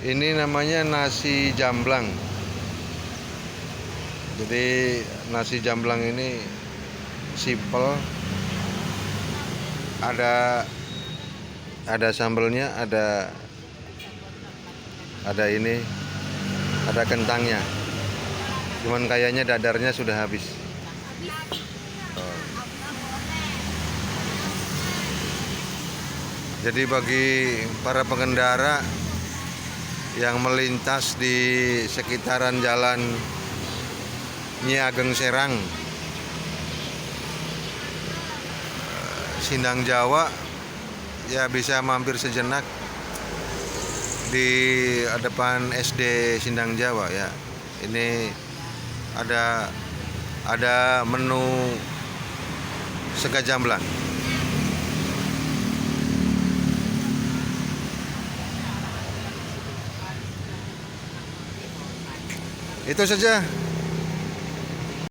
Ini namanya nasi jamblang. Jadi nasi jamblang ini simple. Ada sambelnya, ada ini, ada kentangnya. Cuman kayaknya dadarnya sudah habis. Jadi bagi para pengendara yang melintas di sekitaran jalan Nyi Ageng Serang, Sindang Jawa, ya bisa mampir sejenak di depan SD Sindang Jawa ya. Ini ada menu sega jamblang. Itu saja.